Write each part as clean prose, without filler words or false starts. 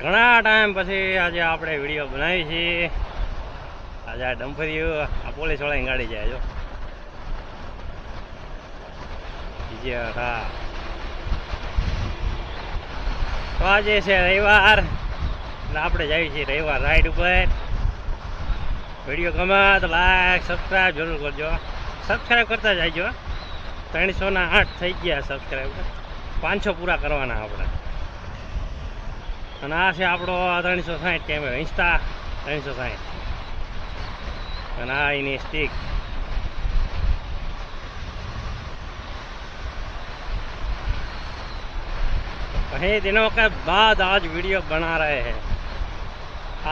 ઘણા ટાઈમ પછી આજે આપણે વિડીયો બનાવી છીએ. આજે આ ડમ્ફરિયું આ પોલીસ વાળાની ગાડી જાય જો હા. તો આજે છે રવિવાર એટલે આપણે જઈએ છીએ રવિવાર રાઈડ ઉપર. વિડીયો ગમે તો લાઈક સબસ્ક્રાઈબ જરૂર કરજો. સબસ્ક્રાઈબ કરતા જજો. 308 થઈ ગયા સબસ્ક્રાઈબર, 500 પૂરા કરવાના આપણે. અને આ છે આપણો 360 કેમેરો, ઇન્સ્ટા 360. અને આ એની સ્ટીક. कहीं दिनों के बाद आज वीडियो बना रहे हैं.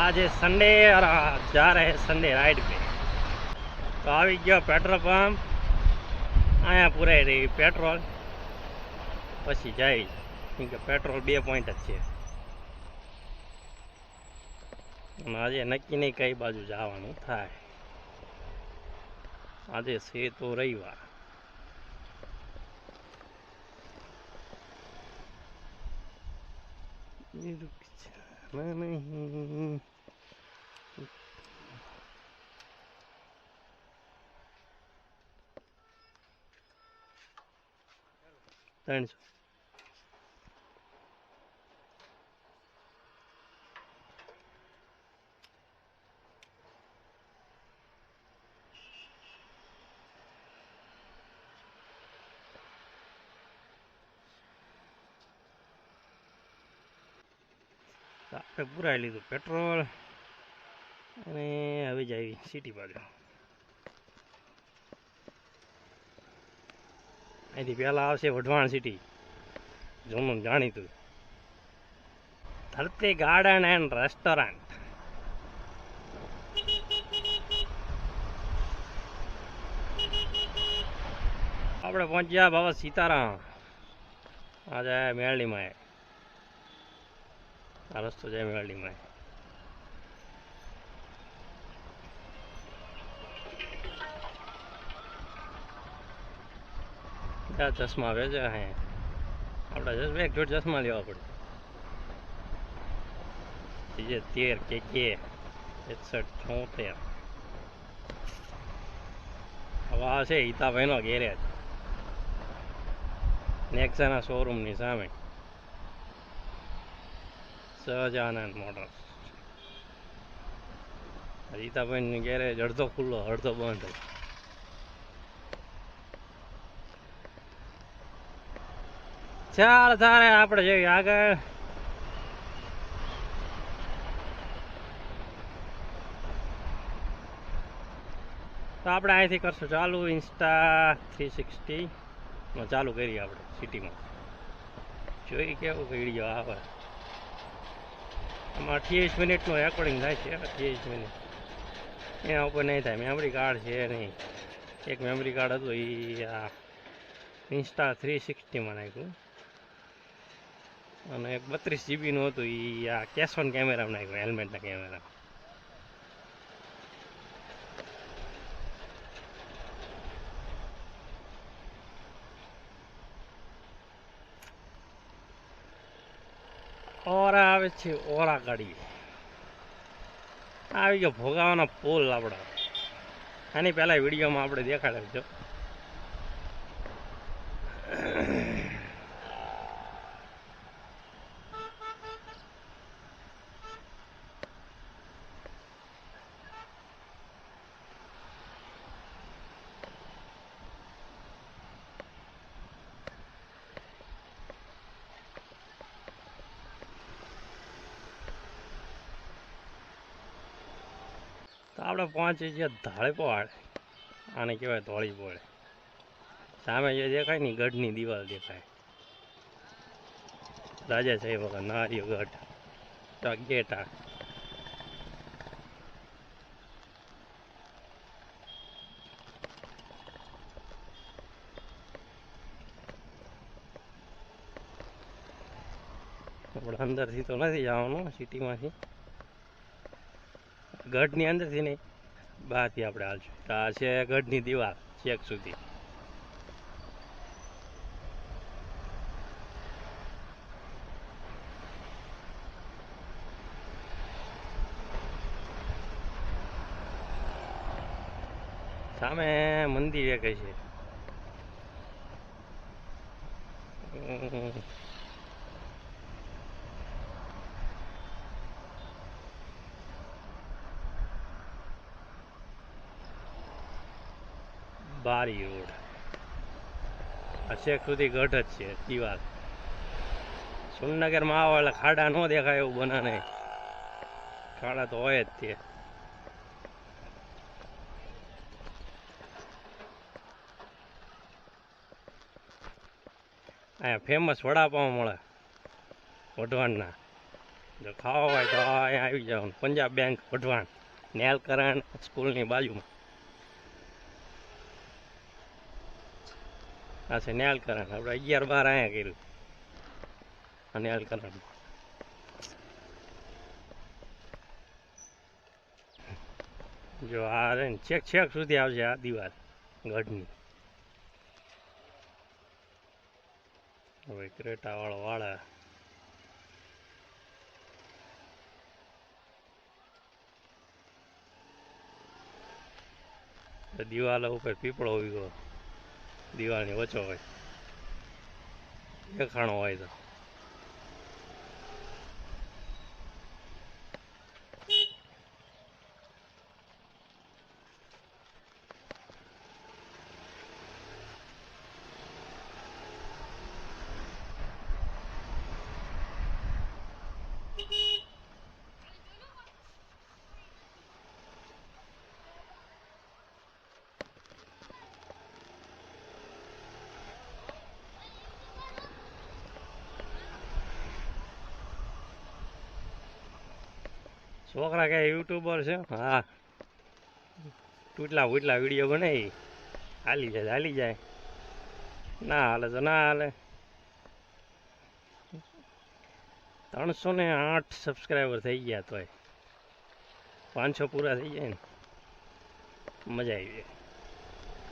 आज है संडे और जा रहे हैं संडे राइड पे. तो આવી ગયો પેટ્રોલ પંપ. અહીંયા પૂરાઈ રહી પેટ્રોલ, પછી જાય કેમ કે પેટ્રોલ 2 પોઈન્ટ જ છે. અને આજે નક્કી નહીં કઈ બાજુ જવાનું થાય. આજે છે તો રવિવાર. नहीं 300 આપણે પુરાઈ લીધું પેટ્રોલ અને હવે જાય સિટી બાજુ. અહીંથી પહેલાં આવશે વઢવાણ સિટી, જૂનું જાણીતું ધરતી ગાર્ડન એન્ડ રેસ્ટોરન્ટ. આપણે પહોંચ્યા બાબા સીતારામ. આજે મેળડીમાં આ રસ્તો જાય મેળડીમાં. ચશ્મા વેચે હે. આપણે એક જોડ ચશ્મા લેવા પડે. 13 કે 61 76. હવે આ છે હિતાભાઈનો ગેરેજ, નેક્સાના શોરૂમની સામે. સહજાનંદ મોટર્સ. હિતાભાઈની ગેરેજ અડધો ખુલ્લો અડધો બંધ. ચાલ તારે આપણે જઈએ આગળ. તો આપણે અહીંથી કરશું ચાલુ ઇન્સ્ટા 360 ચાલુ કરીએ આપણે સિટીમાં. જોઈ કેવું વિડીયો આવે. આમાં 28 મિનિટનું રેકોર્ડિંગ થાય છે. 28 મિનિટ એના ઉપર નહીં થાય. મેમરી કાર્ડ છે નહીં. એક મેમરી કાર્ડ હતું એ આ ઇન્સ્ટા 360માં નાખ્યું. અને એક 32 જીબીનું હતું એ આ કેશ ઓન કેમેરામાં નાખ્યું, હેલ્મેટના કેમેરા. ઓરા આવે છે, ઓરા ગાડી આવી ગયો. ભોગાવાનો પુલ આપણા. આની પહેલાં વિડીયોમાં આપણે દેખાડેલ છો. તો આપણે પહોંચી છીએ ધાળીપોળ. આને કહેવાય ધોળીપોળ. સામે જે દેખાય ને ગઢની દિવાલ દેખાય. રાજાશાહી વખત નારિયો ગઢ. તો ગેટ આ. આપણે અંદરથી તો નથી જવાનું સિટીમાંથી. ગઢની અંદરથી નહીં, બહારથી આપણે હાલશું. આ છે ગઢની દિવાલ છેક સુધી. સામે મંદિર એક છે. બારી રોડ આ છેક સુધી ગઢ જ છે દિવાલ. સુરનગરમાં આવો એટલે ખાડા ન દેખાય એવું બને નહીં. ખાડા તો હોય જ તે. અહીંયા ફેમસ વડાપાઉં મળે વઢવાણના. જો ખાવા હોય તો અહીંયા આવી જાવ. પંજાબ બેંક વઢવાણ, નેલકરણ સ્કૂલની બાજુમાં. આ છે નેલકરણ. આપણે 11-12 અહીંયા કર્યું નેલકરણ. જો આ રે ને છેક છેક સુધી આવશે આ દિવાલ ગઢની. હવે ક્રેટા વાળો વાળા દિવાલો ઉપર પીપળો ઉગ્યો. દિવાલની વચ્ચો હોય દેખાણો હોય તો. છોકરા કે યુટ્યુબર છે. હા, તૂટલા ફૂટલા વિડીયો બનાવી હાલી જાય. ના હાલે તો ના હાલે. 308 સબસ્ક્રાઈબર થઈ ગયા તોય 500 પૂરા થઈ જાય ને મજા આવી જાય.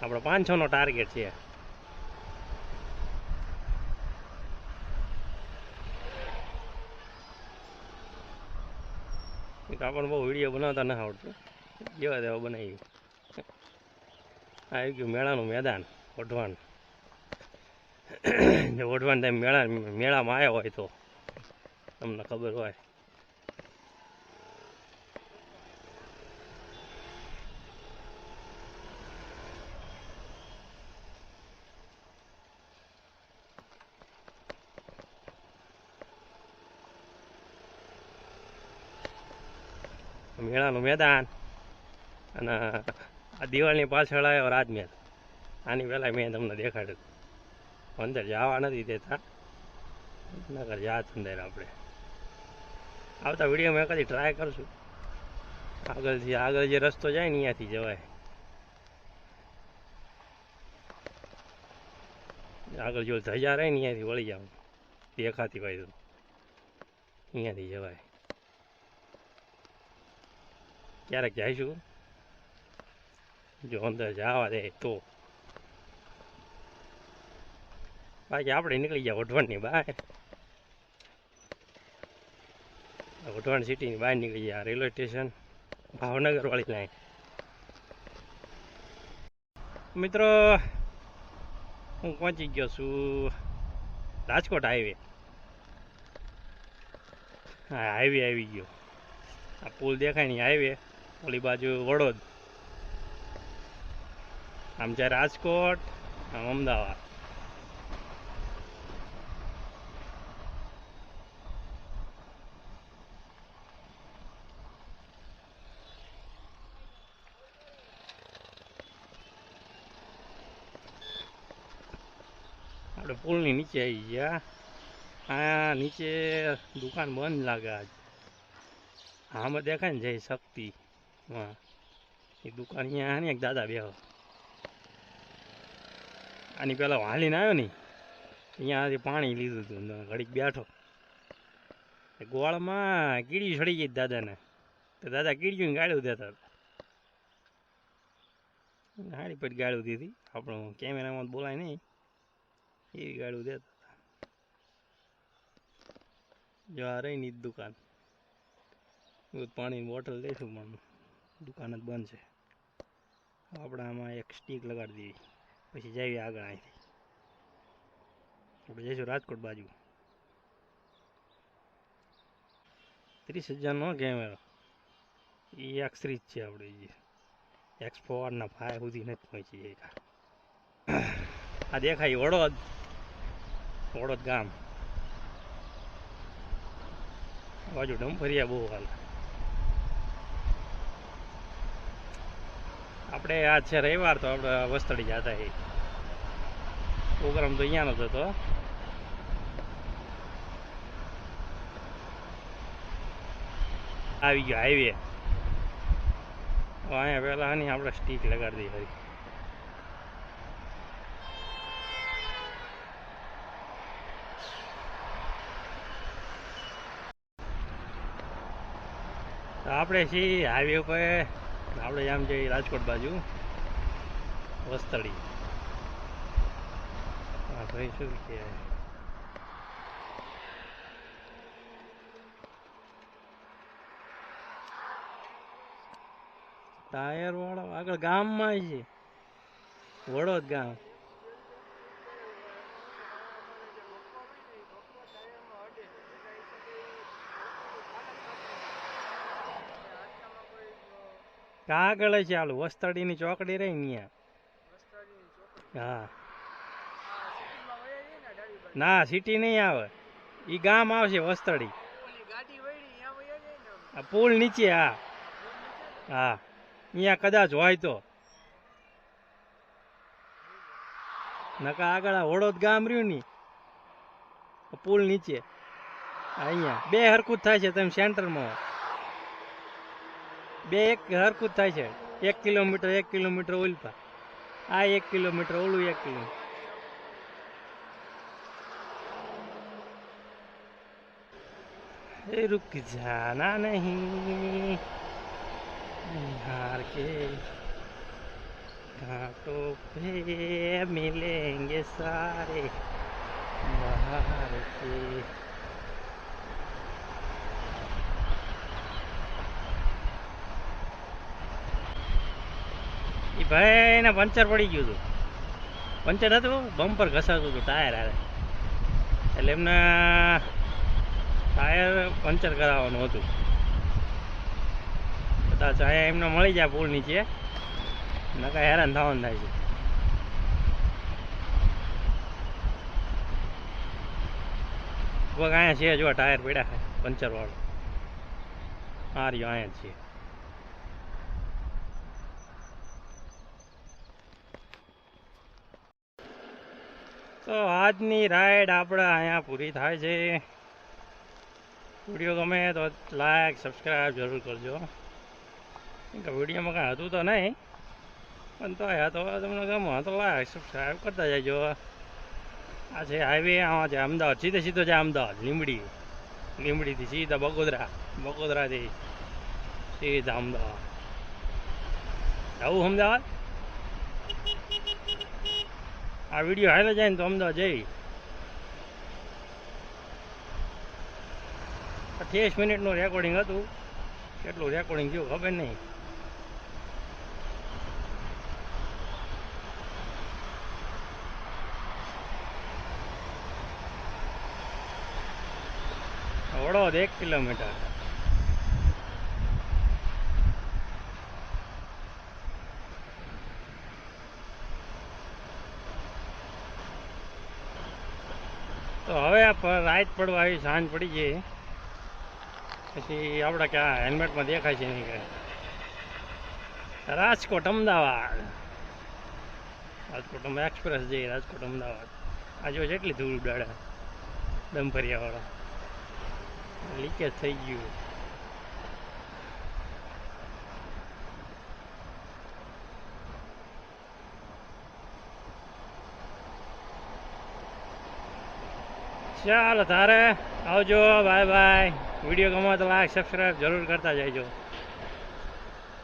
આપણે 500નો ટાર્ગેટ છે. આપણને બહુ વિડીયો બનાવતા ના આવડતું. જેવા તેવા બનાવી. આવી ગયું મેળાનું મેદાન વઢવાણ. જો વઢવાણ તમે મેળામાં આવ્યા હોય તો તમને ખબર હોય. મેળાનું મેદાન અને આ દિવાળની પાછળ આવ્યો રાજમહેલ. આની પહેલાં મેં તમને દેખાડ્યું. અંદર જવા નથી દેતા, નકર જાત અંદર આપણે આવતા વિડીયો મેં કદી ટ્રાય કરશું. આગળ જે રસ્તો જાય ને અહીંયાથી જવાય. આગળ જો ધજા રહે ને અહીંયાથી વળી જાવ દેખાતી હોય તો અહીંયાથી જવાય. ક્યારેક જઈશું જો અંદર જવા દે તો. બાકી આપણે નીકળી ગયા વઢવાણની બહાર. વઢવાણ સિટીની બહાર નીકળી ગયા. રેલવે સ્ટેશન ભાવનગર વાળી લાઈન. મિત્રો હું પહોંચી ગયો છું રાજકોટ હાઈવે. હા, હાઈવે આવી ગયો. આ પુલ દેખાય ને હાઈવે. ઓલી બાજુ વડોદ. આમ છે રાજકોટ, આમ અમદાવાદ. આપણે પુલની નીચે આવી ગયા. આ નીચે દુકાન બંધ લાગે આજ. આમાં દેખાય ને જય શક્તિ. હા, એ દુકાન અહીંયા ને એક દાદા બેહો. આની પેલા હાલીને આવ્યો ને અહીંયાથી પાણી લીધું હતું. ઘડીક બેઠો. ગોળમાં કીડી ચડી ગઈ દાદાને. તો દાદા કીડીયું ગાળ્યું દેતા હતા. હાડી પર ગાળ્યું દીધી. આપણું કેમેરામાં બોલાય નહીં એવી ગાળું દેતા હતા. જો આ રહી ની દુકાન. પાણીની બોટલ લઈશું પણ દુકાન જ બંધ છે. આપણે આમાં એક સ્ટીક લગાડી દેવી, પછી જઈએ આગળ. અહીંથી આપણે જઈશું રાજકોટ બાજુ. 30,000નો કેમેરો એ X3 જ છે. આપણે X4 ના 5 સુધી નથી પહોંચી જાય. આ દેખાય વડોદ ગામ બાજુ ડંફરિયા બહુ હાલ. આપણે આજ છે રવિવાર, તો આપણે વસ્તડી જતા એ પ્રોગ્રામ તો અહીંયાનો જ હતો. આવી ગયો હાઈવે. અહીંયા પહેલાં આની આપણે સ્ટીક લગાડી દઈએ. તો આપણે છીએ હાઈવે ઉપર. આપણે આમ જઈએ રાજકોટ બાજુ વસ્તડી. હા ભાઈ શું કે ટાયર વાળો આગળ ગામમાં છે, વડોદ ગામ. આગળ છે આલું વસ્તડીની ચોકડી રહી અહીંયા. હા ના સિટી નહીં આવે, ઈ ગામ આવશે વસ્તડી. પુલ નીચે. હા હા અહીંયા કદાચ હોય તો. નકા આગળ વડોદ ગામ રહ્યું ની, પુલ નીચે. અહીંયા બે હરકું થાય છે. તમે સેન્ટરમાં બે એક હરકું થાય છે. 1 કિલોમીટર ઓલપા. આ 1 કિલોમીટર, ઓલું 1 કિલોમીટર. रुक जाना नहीं हार के घाटों पे मिलेंगे सारे बाहर के. એ ભાઈ ને પંચર પડી ગયું હતું. પંચર હતું, બમ્પર ઘસાતું હતું ટાયર હારે. એટલે એમને ટાયર પંચર કરાવવાનું હતું. કદાચ અહીંયા એમને મળી જાય પુલ નીચે, નકા હેરાન થવાનું થાય છે. અહીંયા છે જો ટાયર પડ્યા છે પંચર વાળો. હા રહ્યો અહીંયા જ છે. તો આજની રાઈડ આપણે અહીંયા પૂરી થાય છે. વિડીયો ગમે તો લાઈક સબસ્ક્રાઈબ જરૂર કરજો. વિડીયોમાં કાંઈ હતું તો નહીં, પણ તો તો તમને ગમો તો લાઈક સબસ્ક્રાઈબ કરતા જજો. આ છે હાઈવે. આમાં છે અમદાવાદ, સીધો છે અમદાવાદ. લીંબડીથી સીધા બગોદરાથી સીધા અમદાવાદ. આવું અમદાવાદ આ વિડીયો હાલે જાય ને તો અમદાવાદ જઈ. 28 મિનિટનું રેકોર્ડિંગ હતું. કેટલું રેકોર્ડિંગ થયું ખબર નહીં. વડોદ 1 કિલોમીટર. તો હવે રાત પડવા આવી, સાંજ પડી ગઈ. પછી આપણે ક્યાં હેલ્મેટમાં દેખાય છે નહીં કાંઈ. રાજકોટ અમદાવાદ એક્સપ્રેસ જઈએ. રાજકોટ અમદાવાદ આ જો જેટલી ધૂળ ઉડાડે ડંફરિયાવાળા. લીકેજ થઈ ગયું. ચાલો તારે આવજો. Bye bye. વિડીયો ગમે તો લાઈક સબસ્ક્રાઈબ જરૂર કરતા જજો.